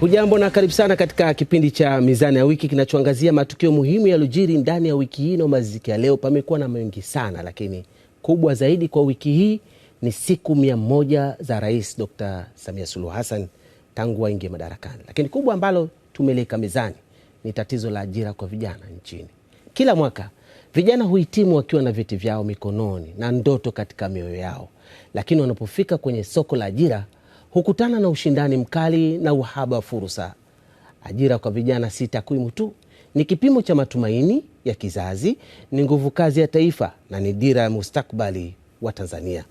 Hujambo na karibu sana katika kipindi cha Mizani ya Wiki kinachoangazia matukio muhimu yaliyojiri ndani ya wiki hii na maziki ya leo. Pamekuwa na mengi sana, lakini kubwa zaidi kwa wiki hii ni siku 100 za Rais Dr. Samia Suluhu Hassan tangu aingie madarakani. Lakini kubwa ambalo tumeleka mezani ni tatizo la ajira kwa vijana nchini. Kila mwaka vijana huhitimu wakiwa na vyeti vyao mikononi na ndoto katika mioyo yao, lakini wanapofika kwenye soko la ajira hukutana na ushindani mkali na uhaba wa fursa. Ajira kwa vijana si takwimu tu, ni kipimo cha matumaini ya kizazi, ni nguvu kazi ya taifa na ni dira ya mustakabali wa Tanzania.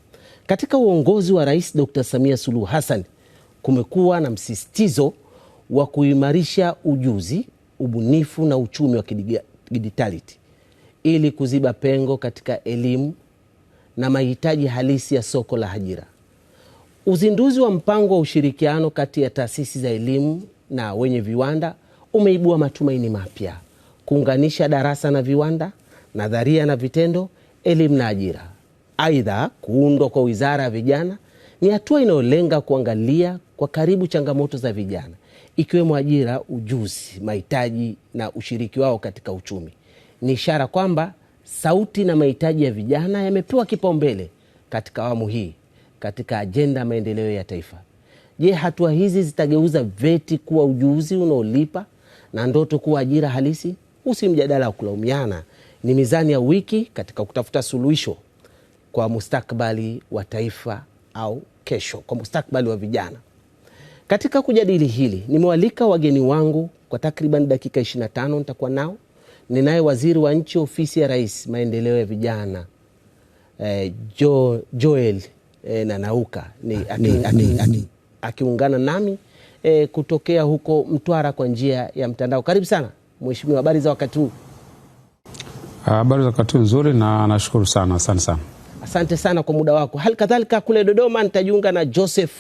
Katika uongozi wa Rais Dr. Samia Suluhu Hassan kumekuwa na msisitizo wa kuimarisha ujuzi, ubunifu na uchumi wa kidijitali ili kuziba pengo katika elimu na mahitaji halisi ya soko la ajira. Uzinduzi wa mpango wa ushirikiano kati ya taasisi za elimu na wenye viwanda umeibua matumaini mapya, kuunganisha darasa na viwanda, nadharia na vitendo, elimu na ajira. Aidha, kuundwa kwa Wizara ya Vijana ni hatua inayolenga kuangalia kwa karibu changamoto za vijana, ikiwemo ajira, ujuzi, mahitaji na ushiriki wao katika uchumi. Ni ishara kwamba sauti na mahitaji ya vijana yamepewa kipaumbele katika awamu hii katika ajenda maendeleo ya taifa. Je, hatua hizi zitageuza vyeti kuwa ujuzi unaolipa na ndoto kuwa ajira halisi? Usi mjadala wa kulaumiana, ni Mizani ya Wiki katika kutafuta suluhisho kwa mustakabali wa taifa au kesho kwa mustakabali wa vijana. Katika kujadili hili nimewalika wageni wangu kwa takriban dakika 25 nitakuwa nao. Ninaye Waziri wa Nchi Ofisi ya Rais Maendeleo ya Vijana Joel Nanauka akiungana nami kutokea huko Mtwara kwa njia ya mtandao. Karibu sana Mheshimiwa, habari za wakati huu? Habari za wakati nzuri na nashukuru sana, asante sana. Asante sana kwa muda wako. Hali kadhalika kule Dodoma nitajiunga na Joseph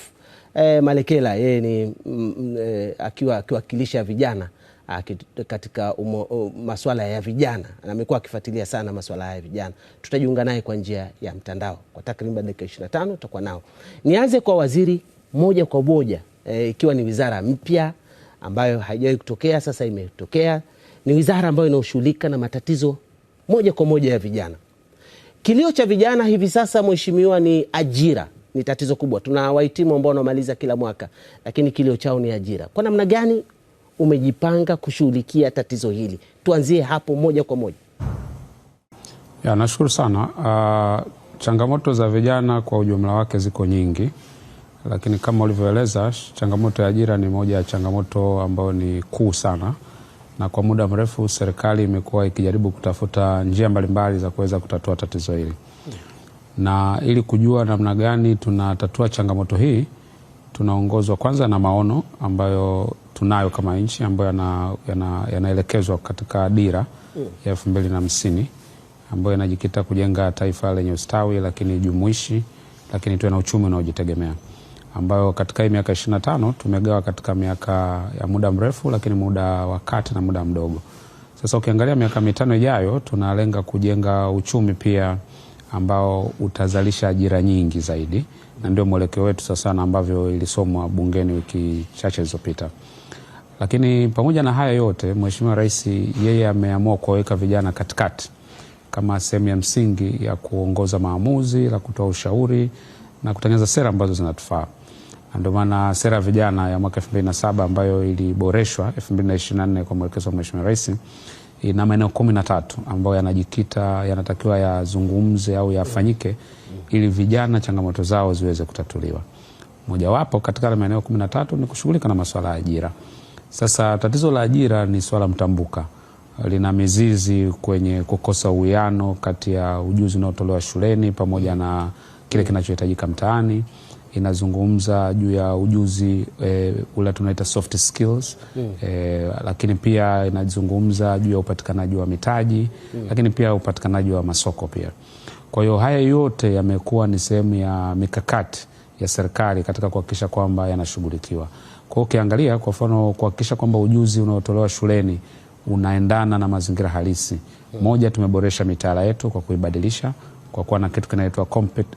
Malekela, yeye ni akiwakilisha vijana katika masuala ya vijana, na amekuwa akifuatilia sana masuala ya vijana. Tutajiunga naye kwa njia ya mtandao kwa takriban dakika 25 tutakuwa nao. Nianze kwa waziri moja kwa moja, ikiwa ni wizara mpya ambayo haijawahi kutokea, sasa imetokea. Ni wizara ambayo inashughulika na matatizo moja kwa moja ya vijana. Kilio cha vijana hivi sasa, Mheshimiwa, ni ajira. Ni tatizo kubwa. Tuna wahitimu ambao wanamaliza kila mwaka, lakini kilio chao ni ajira. Kwa namna gani umejipanga kushughulikia tatizo hili? Tuanzie hapo moja kwa moja. Nashukuru sana. Changamoto za vijana kwa ujumla wake ziko nyingi, lakini kama ulivyoeleza, changamoto ya ajira ni moja ya changamoto ambayo ni kuu sana, na kwa muda mrefu serikali imekuwa ikijaribu kutafuta njia mbalimbali za kuweza kutatua tatizo hili. Na ili kujua namna gani tunatatua changamoto hii, tunaongozwa kwanza na maono ambayo tunayo kama nchi, ambayo yanaelekezwa katika dira ya 2050 ambayo inajikita kujenga taifa lenye ustawi lakini jumuishi, lakini tuwe na uchumi unaojitegemea, ambayo katika hii miaka 25 tumegawa katika miaka ya muda mrefu, lakini muda wa kati na muda mdogo. Sasa ukiangalia miaka 5 ijayo tunalenga kujenga uchumi pia ambao utazalisha ajira nyingi zaidi, na ndio mwelekeo wetu sasa na ambavyo ilisomwa bungeni wiki chache zilizopita. Lakini pamoja na haya yote, Mheshimiwa Rais yeye ameamua kuweka vijana katikati kama sehemu ya msingi ya kuongoza maamuzi, la kutoa ushauri na kutengeneza sera ambazo zinatufaa. Ndio maana sera ya vijana ya mwaka 2007 ambayo iliboreshwa 2024 kwa mwelekezo wa Mheshimiwa Rais ina maeneo 13 ambayo yanatakiwa yazungumze au yafanyike ili vijana changamoto zao ziweze kutatuliwa. Mojawapo katika maeneo 13 ni kushughulika na masuala ya ajira. Sasa tatizo la ajira ni swala mtambuka. Lina mizizi kwenye kukosa uwiano kati ya ujuzi unaotolewa shuleni pamoja na kile kinachohitajika mtaani. Inazungumza juu ya ujuzi ule tunaita soft skills, lakini pia inazungumza juu ya upatikanaji wa mitaji, lakini pia upatikanaji wa masoko pia. Kwa hiyo haya yote yamekuwa ni sehemu ya mikakati ya serikali katika kuhakikisha kwamba yanashughulikiwa. Kwa hiyo ukiangalia kwa mfano kuhakikisha kwamba ujuzi unaotolewa shuleni unaendana na mazingira halisi. Moja, tumeboresha mitaala yetu kwa kuibadilisha kwa kuwa na kitu kinaitwa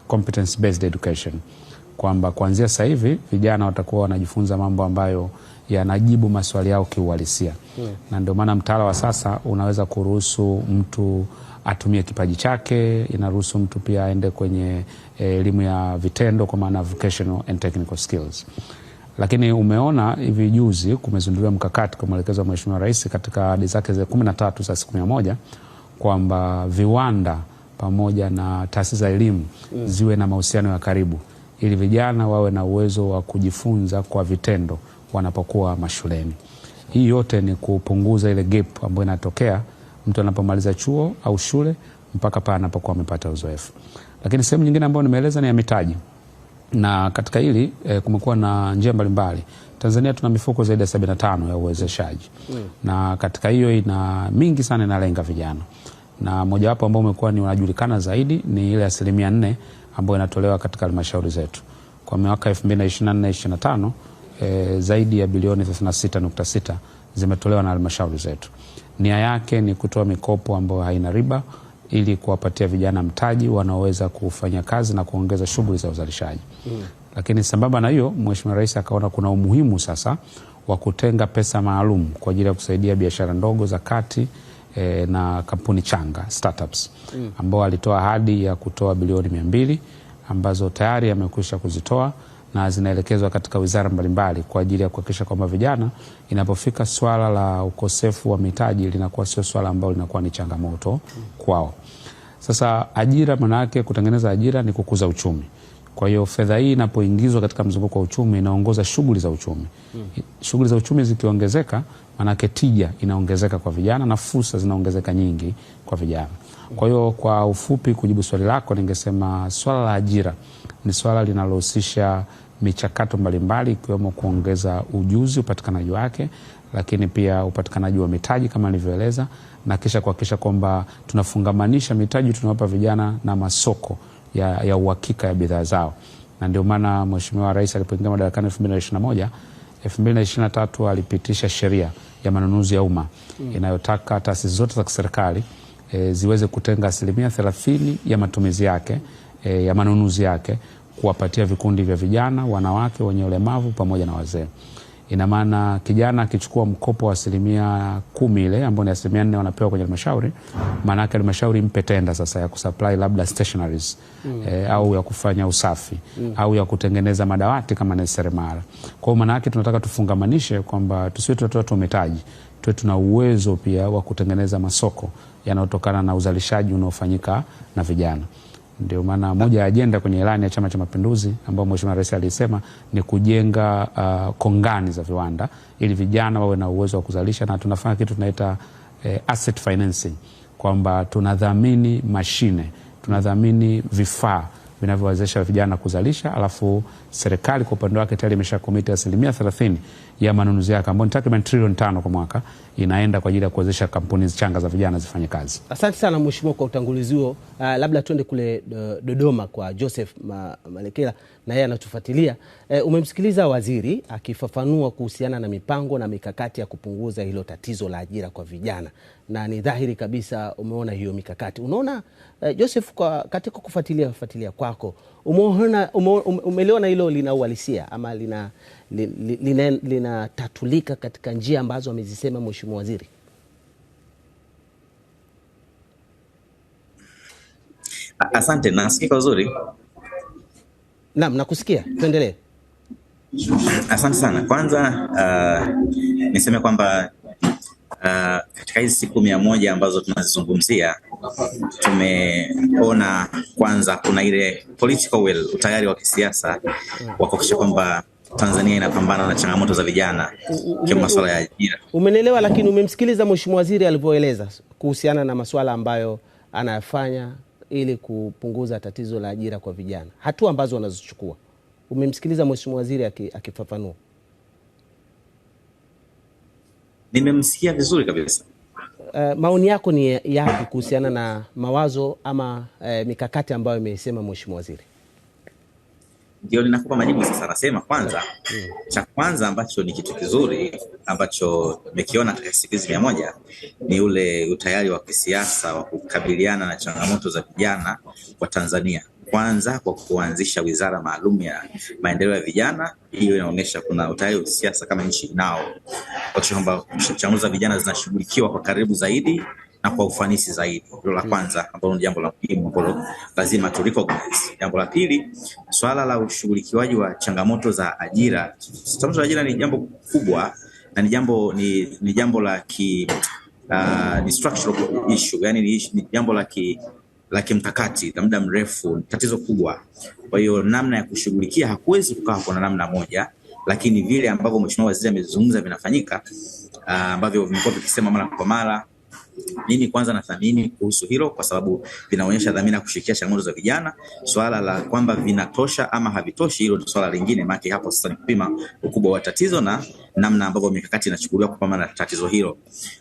competence based education. kwamba kuanzia sasa hivi vijana watakuwa wanajifunza mambo ambayo yanajibu maswali yao kiuhalisia. Na ndio maana mtaala wa sasa unaweza kuruhusu mtu atumie kipaji chake, inaruhusu mtu pia aende kwenye elimu ya vitendo kwa maana vocational and technical skills. Lakini umeona hivi juzi kumezinduliwa mkakati kwa maelekezo ya Mheshimiwa Rais katika ahadi zake za 13 za siku 100 kwamba viwanda pamoja na taasisi za elimu ziwe na mahusiano ya karibu ili vijana wawe na uwezo wa kujifunza kwa vitendo wanapokuwa mashuleni. Hii yote ni kupunguza ile gap ambayo inatokea mtu anapomaliza chuo au shule mpaka pale anapokuwa amepata uzoefu. Lakini sehemu nyingine ambayo nimeeleza ni ya mitaji. Na katika hili kumekuwa na njia mbalimbali. Tanzania tuna mifuko zaidi ya 75 ya uwezeshaji. Na katika hiyo ina mingi sana inalenga vijana. Na mojawapo ambao umekuwa ni unajulikana zaidi ni ile 4% ambayo inatolewa katika halmashauri zetu. Kwa mwaka 2024-2025 zaidi ya bilioni 36.6 zimetolewa na halmashauri zetu. Nia yake ni kutoa mikopo ambayo haina riba ili kuwapatia vijana mtaji wanaoweza kufanya kazi na kuongeza shughuli za uzalishaji. Lakini sambamba na hiyo, Mheshimiwa Rais akaona kuna umuhimu sasa wa kutenga pesa maalum kwa ajili ya kusaidia biashara ndogo za kati na kampuni changa startups, ambao alitoa ahadi ya kutoa bilioni 200 ambazo tayari amekwisha kuzitoa na zinaelekezwa katika wizara mbalimbali kwa ajili ya kuhakikisha kwamba vijana inapofika swala la ukosefu wa mitaji linakuwa sio swala ambalo linakuwa ni changamoto kwao. Sasa ajira, maana yake kutengeneza ajira ni kukuza uchumi. Kwa hiyo fedha hii inapoingizwa katika mzunguko wa uchumi inaongoza shughuli za uchumi. Shughuli za uchumi zikiongezeka, maana yake tija inaongezeka kwa vijana na fursa zinaongezeka nyingi kwa vijana. Kwa hiyo kwa ufupi kujibu swali lako, ningesema swala la ajira ni swala linalohusisha michakato mbalimbali ikiwemo kuongeza ujuzi, upatikanaji wake, lakini pia upatikanaji wa mitaji kama nilivyoeleza, na kisha kuhakikisha kwamba tunafungamanisha mitaji tunawapa vijana na masoko ya uhakika ya bidhaa zao. Na ndio maana Mheshimiwa Rais alipoingia madarakani 2021, 2023 alipitisha sheria ya manunuzi ya umma inayotaka taasisi zote za serikali ziweze kutenga 30% ya matumizi yake ya manunuzi yake kuwapatia vikundi vya vijana, wanawake, wenye ulemavu pamoja na wazee. Ina maana kijana akichukua mkopo wa 10% ile ambayo ni 4% wanapewa kwenye halmashauri, maana yake halmashauri impe tenda sasa ya kusupply labda stationaries au ya kufanya usafi au ya kutengeneza madawati kama ni seremala. Kwa hiyo maana yake tunataka tufungamanishe kwamba tusiwe tunatoa tu mitaji, tuwe tuna uwezo pia wa kutengeneza masoko yanayotokana na uzalishaji unaofanyika na vijana. Ndio maana moja ya ajenda kwenye ilani ya Chama cha Mapinduzi ambayo Mheshimiwa Rais alisema ni kujenga kongani za viwanda ili vijana wawe na uwezo wa kuzalisha, na tunafanya kitu tunaita asset financing, kwamba tunadhamini mashine, tunadhamini vifaa vinavyowezesha vijana kuzalisha, alafu serikali kwa upande wake tayari imeshakomiti 30% ya manunuzi yake ambayo ni takriban trilioni 5 kwa mwaka inaenda kwa ajili ya kuwezesha kampuni changa za vijana zifanye kazi. Asante sana Mheshimiwa kwa utangulizi huo. Labda tuende kule Dodoma kwa Joseph Malekela, na yeye anatufuatilia. Umemsikiliza waziri akifafanua kuhusiana na mipango na mikakati ya kupunguza hilo tatizo la ajira kwa vijana, na ni dhahiri kabisa umeona hiyo mikakati. Unaona Joseph, katika kufuatilia kwako umeliona hilo lina uhalisia ama linatatulika katika njia ambazo amezisema Mheshimiwa Waziri? Asante, nasikia vizuri. Naam, nakusikia. Tuendelee. Asante sana. Kwanza niseme kwamba katika hizi siku 100 ambazo tunazizungumzia tumeona kwanza kuna ile political will, utayari wa kisiasa wa kuhakikisha kwamba Tanzania inapambana na changamoto za vijana kwa masuala ya ajira. Umenielewa, lakini umemsikiliza Mheshimiwa Waziri alivyoeleza kuhusiana na masuala ambayo anayafanya ili kupunguza tatizo la ajira kwa vijana, hatua ambazo wanazochukua. Umemsikiliza Mheshimiwa Waziri akifafanua? Nimemsikia vizuri kabisa. Maoni yako ni yapi kuhusiana na mawazo ama mikakati ambayo imesema Mheshimiwa Waziri? Ndio ninakupa majibu sasa. Nasema kwanza, cha kwanza ambacho ni kitu kizuri ambacho nimekiona katika siku hizi 100 ni ule utayari wa kisiasa wa kukabiliana na changamoto za vijana wa Tanzania. kwanza kwa kuanzisha wizara maalum ya maendeleo ya vijana. Hiyo inaonyesha kuna utayari wa siasa kama nchi nao kwa kwamba changamoto za vijana zinashughulikiwa kwa karibu zaidi na kwa ufanisi zaidi. Hilo la kwanza ambalo ni jambo la muhimu ambalo lazima tu recognize. Jambo la pili, swala la ushughulikiwaji wa changamoto za ajira. Changamoto za ajira ni jambo kubwa na ni jambo la ni structural issue, yani ni jambo la kimkakati la muda mrefu, tatizo kubwa. Kwa hiyo namna ya kushughulikia hakuwezi kukaa kwa namna moja, lakini vile ambavyo Mheshimiwa Waziri amezungumza vinafanyika, ambavyo vimekuwa vikisema mara kwa mara. Mimi kwanza nathamini kuhusu hilo kwa sababu vinaonyesha dhamira ya kushirikia changamoto za vijana. Swala la kwamba vinatosha ama havitoshi, hilo ni swala lingine, maana hapo sasa ni kupima ukubwa wa tatizo na namna ambavyo mikakati inachukuliwa kupambana na tatizo hilo.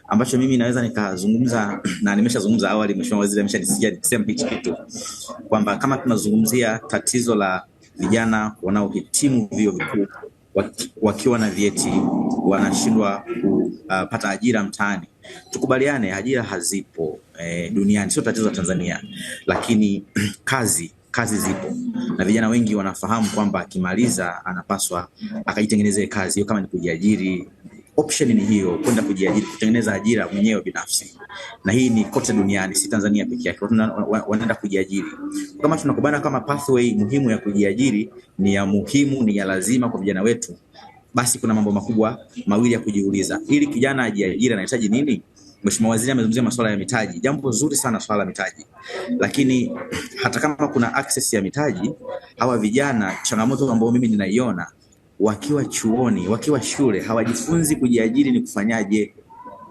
Ambacho mimi naweza nikazungumza na nimeshazungumza awali, Mheshimiwa Waziri ameshanisikia nikisema hichi kitu, kwamba kama tunazungumzia tatizo la vijana wanaohitimu vyuo vikuu wakiwa na vyeti wanashindwa kupata ajira mtaani, tukubaliane ajira hazipo duniani, sio tatizo la Tanzania, lakini kazi zipo na vijana wengi wanafahamu kwamba akimaliza anapaswa akajitengenezee kazi. Hiyo kama ni kujiajiri, option ni hiyo, kwenda kujiajiri, kutengeneza ajira mwenyewe binafsi, na hii ni kote duniani, si Tanzania pekee yake. Wanaenda kujiajiri. Kama tunakubana kama pathway muhimu ya kujiajiri ni ya lazima kwa vijana wetu, basi kuna mambo makubwa mawili ya kujiuliza. Ili kijana ajiajiri anahitaji nini? Mheshimiwa Waziri amezungumzia masuala ya mitaji. Jambo zuri sana swala la mitaji. Lakini hata kama kuna access ya mitaji, hawa vijana, changamoto ambayo mimi ninaiona, wakiwa chuoni, wakiwa shule, hawajifunzi kujiajiri ni kufanyaje,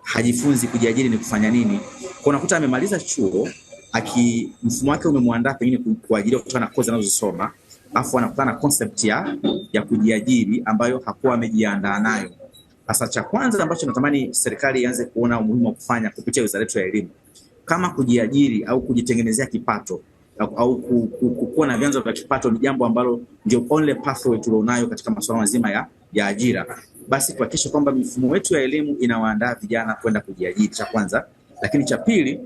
hajifunzi kujiajiri ni kufanya nini. Kwa unakuta amemaliza chuo, mfumo wake umemwandaa pengine kuajiriwa kutokana na kozi anazosoma, afu anakutana na concept ya kujiajiri ambayo hakuwa amejiandaa nayo. Sasa cha kwanza ambacho natamani serikali ianze kuona umuhimu wa kufanya kupitia wizara yetu ya elimu, kama kujiajiri au kujitengenezea kipato au kuwa na vyanzo vya kipato ni jambo ambalo ndio only pathway tulionayo katika masuala mazima ya ajira, basi tuhakikishe kwamba mifumo yetu ya elimu inawaandaa vijana kwenda kujiajiri, cha kwanza. Lakini cha pili,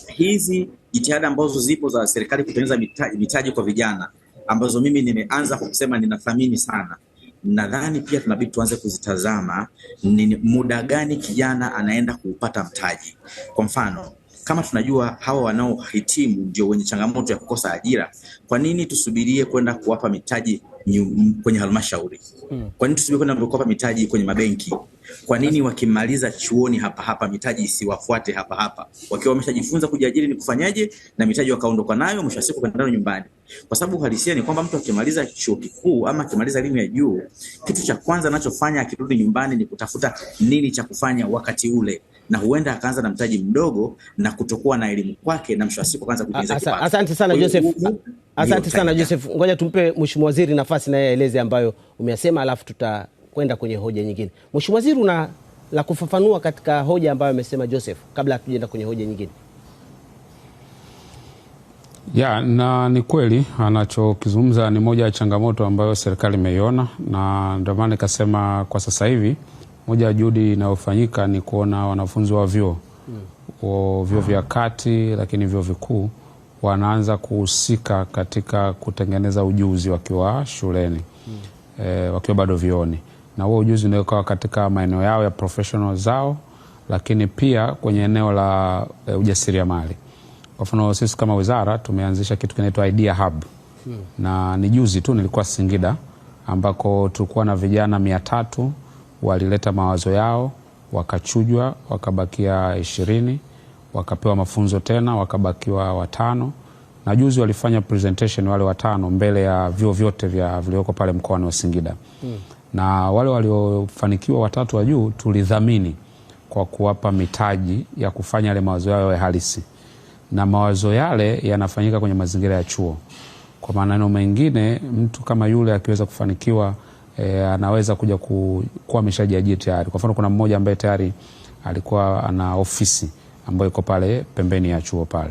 hizi jitihada ambazo zipo za serikali kutengeneza mitaji kwa vijana, ambazo mimi nimeanza kusema ninathamini sana, nadhani pia tunabidi tuanze kuzitazama ni muda gani kijana anaenda kupata mtaji. Kwa mfano, kama tunajua hawa wanaohitimu ndio wenye changamoto ya kukosa ajira, kwa nini tusubirie kwenda kuwapa mitaji kwenye halmashauri? Kwa nini tusubirie kwenda kuwapa mitaji kwenye mabenki? Kwa nini wakimaliza chuoni hapa mitaji isiwafuate hapa? Wakiwa wameshajifunza kujiajiri ni kufanyaje na mitaji wakaondoka nayo, mwisho wa siku kwenda nyumbani. Kwa sababu uhalisia ni kwamba mtu akimaliza chuo kikuu ama akimaliza elimu ya juu, kitu cha kwanza anachofanya akirudi nyumbani ni kutafuta nini cha kufanya wakati ule, na huenda akaanza na mtaji mdogo na kutokuwa na elimu kwake, na mwisho wa siku kwanza kujenga kipato. Asante sana Joseph. Asante sana Joseph. Ngoja tumpe Mheshimiwa Waziri nafasi na yeye aeleze ambayo umeyasema, alafu tutakwenda kwenye hoja nyingine. Mheshimiwa Waziri, una la kufafanua katika hoja ambayo amesema Joseph kabla hatujaenda kwenye hoja nyingine? Na ni kweli anachokizungumza ni moja ya changamoto ambayo serikali imeiona, na ndio maana nikasema kwa sasa hivi moja ya juhudi inayofanyika ni kuona wanafunzi wa vyuo vya kati, lakini vyuo vikuu wanaanza kuhusika katika kutengeneza ujuzi wakiwa shuleni, wakiwa bado vyuoni, na huo ujuzi unawekwa katika maeneo yao ya professional zao, lakini pia kwenye eneo la ujasiriamali. Kwa mfano sisi kama wizara tumeanzisha kitu kinaitwa Idea Hub, na ni juzi tu nilikuwa Singida ambako tulikuwa na vijana 300 walileta mawazo yao, wakachujwa, wakabakia 20, wakapewa mafunzo tena, wakabakiwa 5, na juzi walifanya presentation wale 5 mbele ya vyuo vyote vilivyoko pale mkoani wa Singida. Na wale waliofanikiwa 3 wa juu tulidhamini kwa kuwapa mitaji ya kufanya yale mawazo yao ya halisi, na mawazo yale yanafanyika kwenye mazingira ya chuo. Kwa maneno mengine, mtu kama yule akiweza kufanikiwa anaweza kuja kuwa ameshajiajiri tayari. Kwa mfano kuna mmoja ambaye tayari alikuwa ana ofisi ambayo iko pale pembeni ya chuo pale.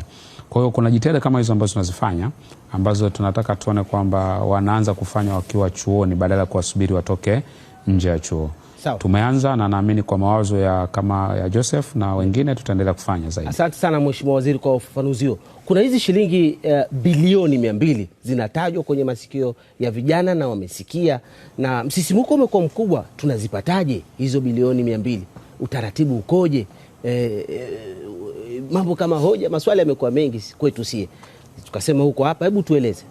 Kwa hiyo kuna jitihada kama hizo ambazo tunazifanya, ambazo tunataka tuone kwamba wanaanza kufanya wakiwa chuoni badala ya kuwasubiri watoke nje ya chuo. Tumeanza na naamini kwa mawazo ya kama ya Joseph na wengine tutaendelea kufanya zaidi. Asante sana Mheshimiwa Waziri kwa ufafanuzi huo. Kuna hizi shilingi bilioni 200 zinatajwa kwenye masikio ya vijana na wamesikia, na msisimuko umekuwa mkubwa. Tunazipataje hizo bilioni 200? Utaratibu ukoje? Mambo kama hoja, maswali yamekuwa mengi kwetu sie. Tukasema huko hapa, hebu tueleze.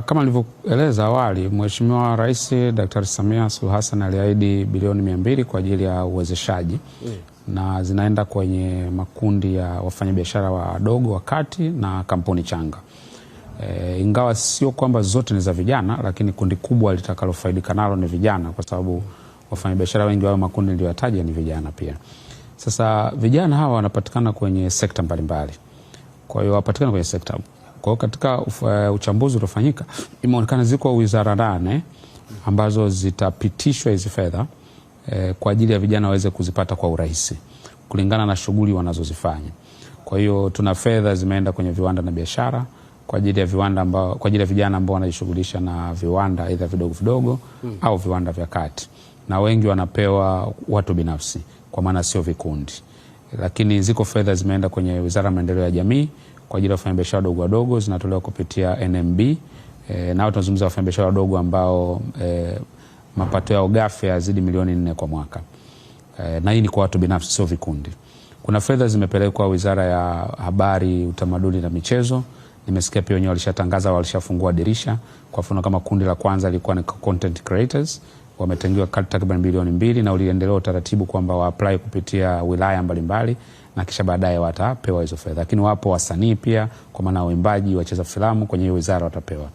Kama nilivyoeleza awali, Mheshimiwa Rais Daktari Samia Suluhu Hassan aliahidi bilioni 200 kwa ajili ya uwezeshaji na zinaenda kwenye makundi ya wafanyabiashara wadogo, wakati na kampuni changa. Ingawa sio kwamba zote ni za vijana, lakini kundi kubwa litakalofaidika nalo ni vijana, kwa sababu wafanyabiashara wengi wao makundi niliyotaja ni vijana pia. Sasa vijana hawa wanapatikana kwenye sekta mbalimbali. Kwa hiyo wapatikana kwenye sekta. Kwa hiyo katika uchambuzi uliofanyika imeonekana ziko wizara 8 ambazo zitapitishwa hizi fedha kwa ajili ya vijana waweze kuzipata kwa urahisi kulingana na shughuli wanazozifanya. Kwa hiyo tuna fedha zimeenda kwenye viwanda na biashara kwa ajili ya vijana ambao wanajishughulisha na viwanda aidha vidogo vidogo au viwanda vya kati. Na wengi wanapewa watu binafsi kwa maana sio vikundi. Lakini ziko fedha zimeenda kwenye Wizara ya Maendeleo ya Jamii kwa ajili ya wafanyabiashara wadogo wadogo, zinatolewa kupitia NMB. Nao tunazungumza wafanyabiashara wadogo ambao mapato yao ghafi yazidi milioni 4 kwa mwaka. Na hii ni kwa watu binafsi sio vikundi. Kuna fedha zimepelekwa Wizara ya Habari, Utamaduni na Michezo. Nimesikia pia wenyewe walishatangaza walishafungua dirisha. Kwa mfano kama kundi la kwanza lilikuwa ni content creators, wametengewa takriban bilioni 2 na uliendelea utaratibu kwamba wa apply kupitia wilaya mbalimbali na kisha baadaye watapewa hizo fedha. Lakini wapo wasanii pia kwa maana waimbaji, wacheza filamu kwenye hiyo wizara watapewa.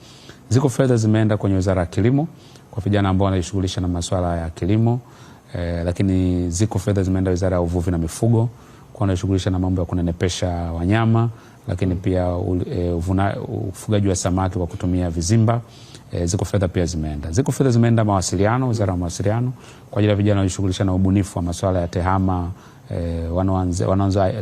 Ziko fedha zimeenda kwenye Wizara ya Kilimo kwa vijana ambao wanajishughulisha na masuala ya kilimo. Lakini ziko fedha zimeenda Wizara ya Uvuvi na Mifugo kwa wanajishughulisha na mambo ya kunenepesha wanyama, lakini pia ufugaji wa samaki kwa kutumia vizimba. Ziko fedha pia zimeenda. Ziko fedha zimeenda Mawasiliano, Wizara ya Mawasiliano kwa ajili ya vijana wanajishughulisha na ubunifu wa masuala ya tehama, wanaanza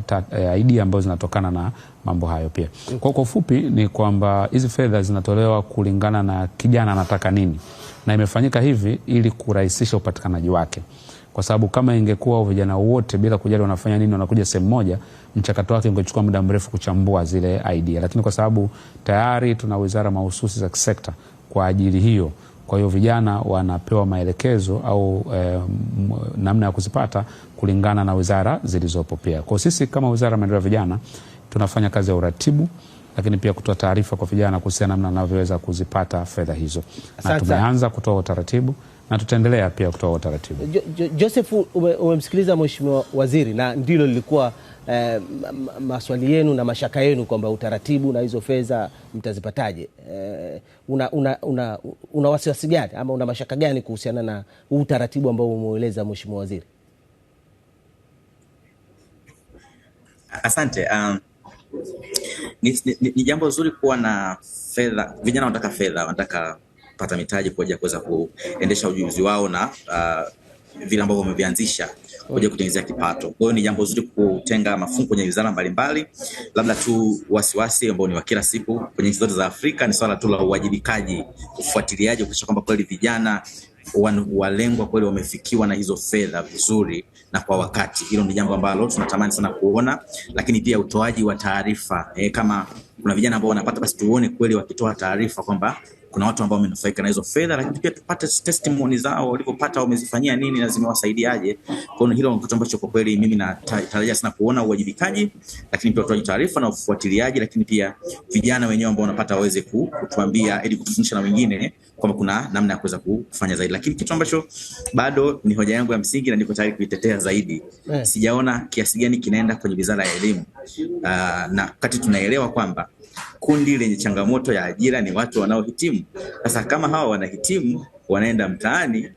idea ambazo zinatokana na mambo hayo pia. Kwa ufupi ni kwamba hizi fedha zinatolewa kulingana na kijana anataka nini, na imefanyika hivi ili kurahisisha upatikanaji wake. Kwa sababu kama ingekuwa vijana wote bila kujali wanafanya nini wanakuja sehemu moja, mchakato wake ungechukua muda mrefu kuchambua zile idea. Lakini kwa sababu tayari tuna wizara mahususi za kisekta kwa ajili hiyo, kwa hiyo vijana wanapewa maelekezo au namna ya kuzipata kulingana na wizara zilizopo pia. Kwa sisi kama Wizara ya Maendeleo ya Vijana tunafanya kazi ya uratibu, lakini pia kutoa taarifa kwa vijana kuhusiana namna wanavyoweza kuzipata fedha hizo. Na tumeanza kutoa utaratibu na tutaendelea pia kutoa utaratibu. Joseph, umemsikiliza Mheshimiwa Waziri na ndilo lilikuwa maswali yenu na mashaka yenu kwamba utaratibu na hizo fedha mtazipataje. Una wasiwasi gani ama una mashaka gani kuhusiana na utaratibu ambao umeeleza Mheshimiwa Waziri? Asante. Ni jambo zuri kuwa na fedha. Vijana wanataka fedha, wanataka kupata mitaji kwa ajili ya kuweza kuendesha ujuzi wao na vile ambavyo wamevianzisha kuja kutengenezea kipato. Kwa hiyo ni jambo zuri kutenga mafungu kwenye wizara mbalimbali. Labda tu wasiwasi ambao ni wa kila siku kwenye nchi zote za Afrika ni swala tu la uwajibikaji, ufuatiliaji, kuhakikisha kwamba kweli vijana walengwa kweli wamefikiwa na hizo fedha vizuri na kwa wakati. Hilo ni jambo ambalo tunatamani sana kuona, lakini pia utoaji wa taarifa. Kama kuna vijana ambao wanapata, basi tuone kweli wakitoa taarifa kwamba kuna watu ambao wamenufaika na hizo fedha, lakini pia tupate testimony zao walipopata wamezifanyia nini na zimewasaidiaje. Kwa hiyo hilo ni kitu ambacho kwa kweli mimi natarajia sana kuona, uwajibikaji, lakini pia utoaji taarifa na ufuatiliaji, lakini pia vijana wenyewe ambao wanapata waweze kutuambia ili kutufundisha na wengine kwamba kuna namna ya kuweza kufanya zaidi. Lakini kitu ambacho bado ni hoja yangu ya msingi na niko tayari kuitetea zaidi, sijaona kiasi gani kinaenda kwenye Wizara ya Elimu. Na wakati tunaelewa kwamba kundi lenye changamoto ya ajira ni watu wanaohitimu. Sasa kama hawa wanahitimu, wanaenda mtaani,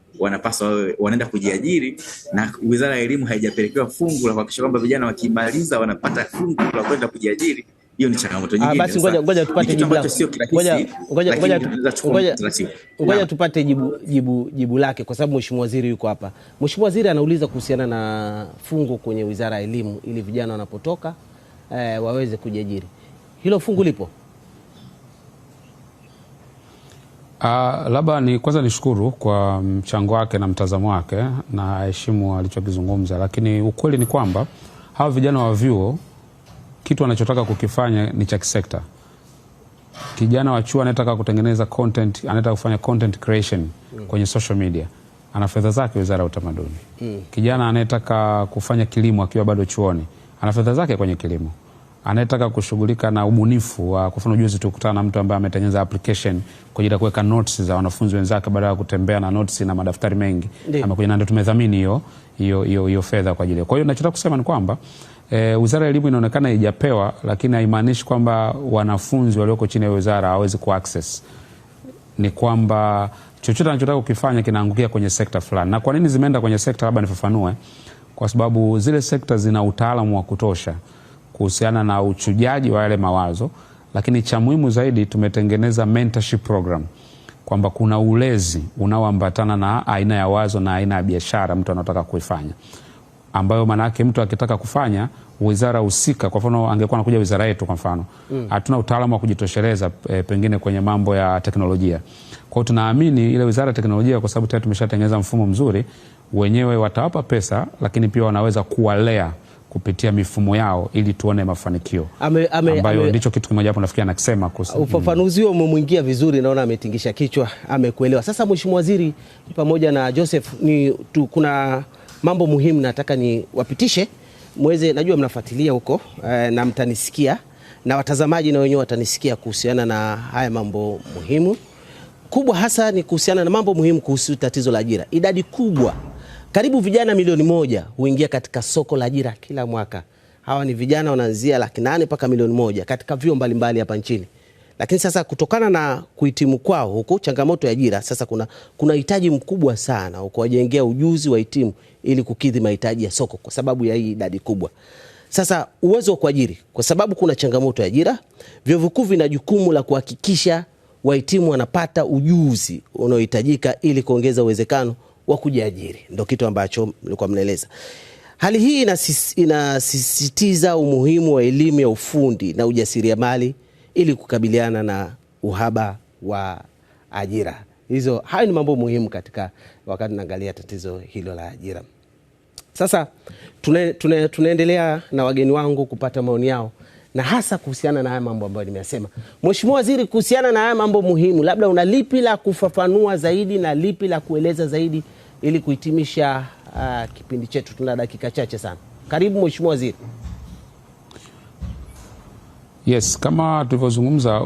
wanaenda kujiajiri, na Wizara ya Elimu haijapelekewa fungu la kuhakikisha kwamba vijana wakimaliza wanapata fungu la kwenda kujiajiri, hiyo ni changamoto nyingine. Basi ngoja tupate jibu lake. Ngoja tupate jibu lake kwa sababu Mheshimiwa Waziri yuko hapa. Mheshimiwa Waziri anauliza kuhusiana na fungu kwenye Wizara ya Elimu ili vijana wanapotoka waweze kujiajiri. Hilo fungu lipo? Labda ni kwanza nishukuru kwa mchango wake na mtazamo wake na heshimu alichokizungumza, lakini ukweli ni kwamba hawa vijana wa vyuo kitu wanachotaka kukifanya ni cha kisekta. Kijana wa chuo anataka kutengeneza content, anataka kufanya content creation kwenye social media, ana fedha zake Wizara ya Utamaduni. Kijana anataka kufanya kilimo akiwa bado chuoni, ana fedha zake kwenye kilimo. Anataka kushughulika na ubunifu wa kufanya ujuzi, tukutana na mtu ambaye ametengeneza application kwa ajili ya kuweka notes za wanafunzi wenzake baada ya kutembea na notes na madaftari mengi. Amekuja na ndio tumedhamini hiyo fedha kwa ajili. Kwa hiyo ninachotaka kusema ni kwamba Wizara ya Elimu inaonekana haijapewa, lakini haimaanishi kwamba wanafunzi walioko chini ya wizara hawezi ku access. Ni kwamba chochote anachotaka kukifanya kinaangukia kwenye sekta fulani. Na kwa nini zimeenda kwenye sekta, labda nifafanue. Kwa sababu zile sekta zina utaalamu wa kutosha kuhusiana na uchujaji wa yale mawazo, lakini cha muhimu zaidi tumetengeneza mentorship program, kwamba kuna ulezi unaoambatana na aina ya wazo na aina ya biashara mtu anataka kuifanya, ambayo maana yake mtu akitaka kufanya wizara husika, kwa mfano angekuwa anakuja wizara yetu kwa mfano, hatuna utaalamu wa kujitosheleza pengine kwenye mambo ya teknolojia. Kwa hiyo tunaamini ile Wizara ya Teknolojia, kwa sababu tayari tumeshatengeneza mfumo mzuri, wenyewe watawapa pesa, lakini pia wanaweza kuwalea kupitia mifumo yao ili tuone mafanikio. Ambayo ndicho kitu kimoja hapo nafikiri anakisema. Ufafanuzi huo umemwingia vizuri, naona ametingisha kichwa, amekuelewa. Sasa Mheshimiwa Waziri pamoja na Joseph, kuna mambo muhimu nataka ni wapitishe mweze, najua mnafuatilia huko na mtanisikia na watazamaji na wenyewe watanisikia kuhusiana na haya mambo muhimu. Kubwa hasa ni kuhusiana na mambo muhimu kuhusu tatizo la ajira. Idadi kubwa, karibu vijana milioni 1 huingia katika soko la ajira kila mwaka. Hawa ni vijana wanaanzia 800,000 mpaka milioni 1 katika vyuo mbalimbali hapa nchini. Lakini sasa kutokana na kuhitimu kwao huko, changamoto ya ajira, sasa kuna hitaji mkubwa sana kuwajengea ujuzi wa hitimu ili kukidhi mahitaji ya soko kwa sababu ya hii idadi kubwa. Sasa uwezo wa kuajiri, kwa sababu kuna changamoto ya ajira, vyuo vikuu vina jukumu la kuhakikisha wahitimu wanapata ujuzi unaohitajika ili kuongeza uwezekano wa kujiajiri. Ndio kitu ambacho mlikuwa mnaeleza. Hali hii inasisitiza umuhimu wa elimu ya ufundi na ujasiriamali ili kukabiliana na uhaba wa ajira. Hayo ni mambo muhimu katika wakati naangalia tatizo hilo la ajira. Sasa tunaendelea na wageni wangu kupata maoni yao, na hasa kuhusiana na haya mambo ambayo nimeyasema. Mheshimiwa Waziri, kuhusiana na haya mambo muhimu, labda una lipi la kufafanua zaidi na lipi la kueleza zaidi ili kuhitimisha kipindi chetu? Tuna dakika chache sana. Karibu Mheshimiwa Waziri. Yes, kama tulivyozungumza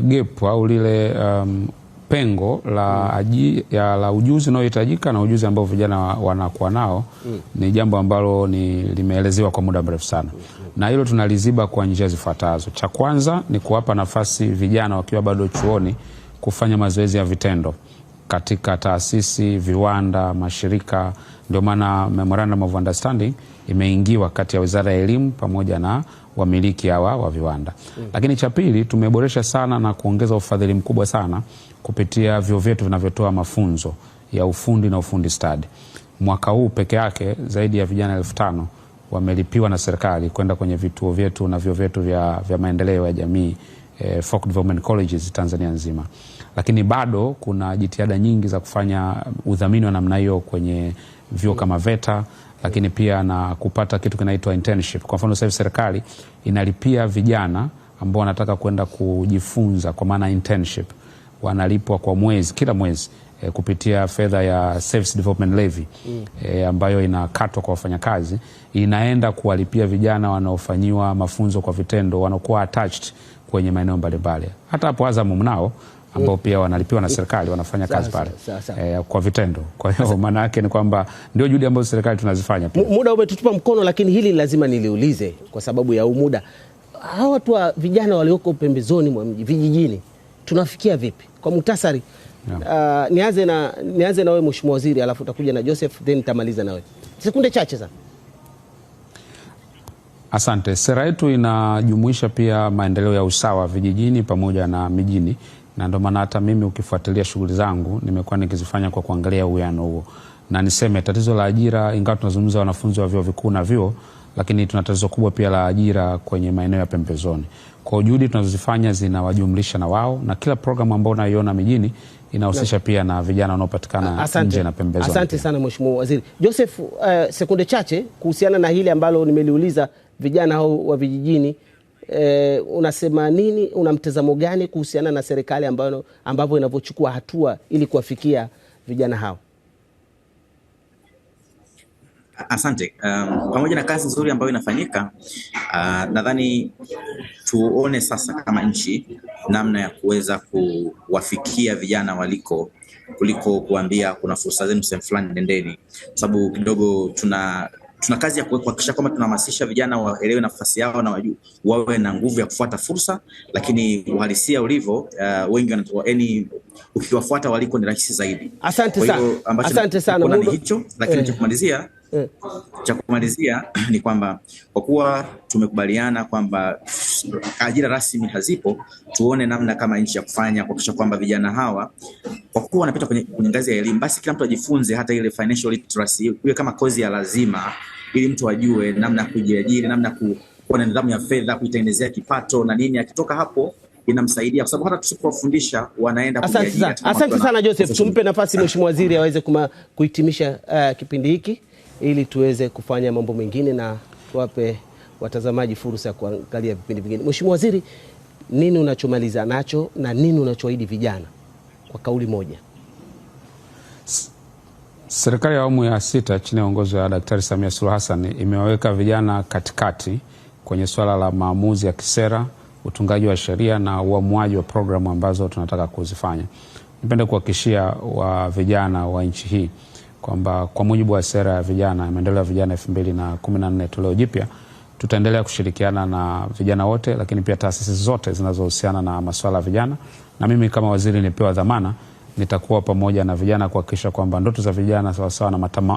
gap au lile pengo la ujuzi unaohitajika na ujuzi ambao vijana wanakuwa nao ni jambo ambalo limeelezewa kwa muda mrefu sana. Na hilo tunaliziba kwa njia zifuatazo. Cha kwanza ni kuwapa nafasi vijana wakiwa bado chuoni kufanya mazoezi ya vitendo katika taasisi, viwanda, mashirika. Ndio maana Memorandum of Understanding imeingiwa kati ya Wizara ya Elimu pamoja na wamiliki hawa wa viwanda. Lakini cha pili, tumeboresha sana na kuongeza ufadhili mkubwa sana kupitia vyuo vyetu vinavyotoa mafunzo ya ufundi na ufundi stadi. Mwaka huu peke yake zaidi ya vijana 5,000 wamelipiwa na serikali kwenda kwenye vituo vyetu na vyuo vyetu vya maendeleo ya jamii, folk development colleges Tanzania nzima. Lakini bado kuna jitihada nyingi za kufanya udhamini wa namna hiyo kwenye vyuo kama VETA, lakini pia na kupata kitu kinaitwa internship. Kwa mfano sasa serikali inalipia vijana ambao wanataka kwenda kujifunza, kwa maana internship, wanalipwa kwa mwezi, kila mwezi kupitia fedha ya Service Development Levy ambayo inakatwa kwa wafanyakazi, inaenda kuwalipia vijana wanaofanyiwa mafunzo kwa vitendo, wanakuwa attached kwenye maeneo mbalimbali. Hata hapo Azam mnao ambao pia wanalipiwa na serikali, wanafanya kazi pale kwa vitendo. Kwa hiyo maana yake ni kwamba ndio juhudi ambazo serikali tunazifanya pia. Muda umetutupa mkono, lakini hili lazima niliulize kwa sababu ya muda. Hawa watu wa vijana walioko pembezoni mwa mji, vijijini, tunafikia vipi? Kwa muhtasari, nianze na wewe Mheshimiwa Waziri, alafu utakuja na Joseph, then nitamaliza na wewe. Sekunde chache sana. Asante. Sera yetu inajumuisha pia maendeleo ya usawa vijijini pamoja na mijini, na ndio maana hata mimi ukifuatilia shughuli zangu nimekuwa nikizifanya kwa kuangalia uwiano huo. Na niseme tatizo la ajira, ingawa tunazungumza wanafunzi wa vyuo vikuu na vyuo, lakini tuna tatizo kubwa pia la ajira kwenye maeneo ya pembezoni. Kwa juhudi tunazozifanya zinawajumlisha na wao, na kila programu ambayo unaiona mijini inahusisha pia na vijana wanaopatikana nje na pembezoni. Asante sana Mheshimiwa Waziri. Joseph, sekunde chache kuhusiana na hili ambalo nimeliuliza, vijana hao wa vijijini, unasema nini, una mtazamo gani kuhusiana na serikali ambavyo inavyochukua hatua ili kuwafikia vijana hao? Asante. Pamoja na kazi nzuri ambayo inafanyika, nadhani tuone sasa kama nchi namna ya kuweza kuwafikia vijana waliko, kuliko kuambia kuna fursa zenu sehemu fulani nendeni, sababu kidogo tuna kazi ya kuhakikisha kwamba tunahamasisha vijana waelewe nafasi yao na wawe na nguvu ya kufuata fursa, lakini uhalisia ulivyo, wengi yaani ukiwafuata waliko ni rahisi zaidi. Asante sana. Asante sana. Ni hicho, lakini cha kumalizia ni kwamba kwa kuwa tumekubaliana kwamba ajira rasmi hazipo, tuone namna kama nchi ya kufanya kuhakikisha kwamba vijana hawa, kwa kuwa wanapita kwenye ngazi ya elimu, basi kila mtu ajifunze hata ile financial literacy iwe kama kozi ya lazima, ili mtu ajue namna ya kujiajiri, namna kuwa na nidhamu ya fedha, kuitengenezea kipato na nini. Akitoka hapo inamsaidia, kwa sababu hata tusipowafundisha wanaenda kujiajiri. Asante sana Joseph. Tumpe nafasi Mheshimiwa Waziri aweze kuhitimisha kipindi hiki ili tuweze kufanya mambo mengine na tuwape watazamaji fursa ya kuangalia vipindi vingine. Mheshimiwa Waziri, nini unachomaliza nacho na nini unachoahidi vijana kwa kauli moja? Serikali ya awamu ya 6 chini ya uongozi wa Daktari Samia Suluhu Hassan imewaweka vijana katikati kwenye swala la maamuzi ya kisera, utungaji wa sheria na uamuaji wa programu ambazo tunataka kuzifanya. Nipende kuhakikishia wa vijana wa nchi hii kwamba kwa mujibu wa sera ya vijana, maendeleo ya vijana 2014 toleo jipya, tutaendelea kushirikiana na vijana wote, lakini pia taasisi zote zinazohusiana na masuala ya vijana, na mimi kama waziri nipewa dhamana, nitakuwa pamoja na vijana kuhakikisha kwamba ndoto za vijana sawasawa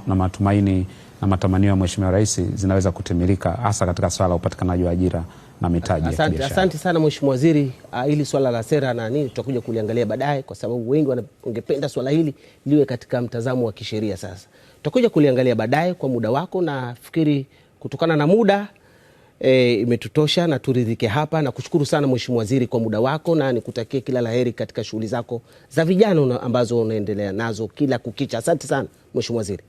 na matumaini na matamanio ya Mheshimiwa Rais zinaweza kutimilika, hasa katika swala la upatikanaji wa ajira na mitaji ya kibiashara. Asante sana Mheshimiwa Waziri. Hili swala la sera na nini tutakuja kuliangalia baadaye, kwa sababu wengi wangependa swala hili liwe katika mtazamo wa kisheria. Sasa tutakuja kuliangalia baadaye kwa muda wako, na fikiri kutokana na muda imetutosha na turidhike hapa, na kushukuru sana Mheshimiwa Waziri kwa muda wako, na nikutakie kila laheri katika shughuli zako za vijana ambazo unaendelea nazo kila kukicha. Asante sana Mheshimiwa Waziri.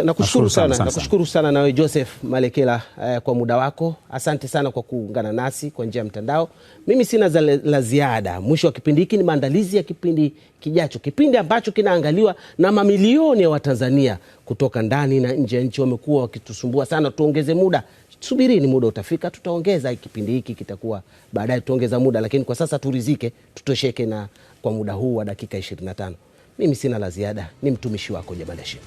Nakushukuru sana nawe Joseph Malekela kwa muda wako. Asante sana kwa kuungana nasi kwa njia ya mtandao. Mimi sina la ziada. Mwisho wa kipindi hiki ni maandalizi ya kipindi kijacho, kipindi ambacho kinaangaliwa na mamilioni ya Watanzania kutoka ndani na nje ya nchi. Wamekuwa wakitusumbua sana tuongeze muda. Subirini, muda utafika, tutaongeza kipindi hiki, kitakuwa baadaye tuongeza muda, lakini kwa sasa turizike, tutosheke na kwa muda huu wa dakika 25. Mimi sina la ziada. Ni mtumishi wako Jamal Hashim.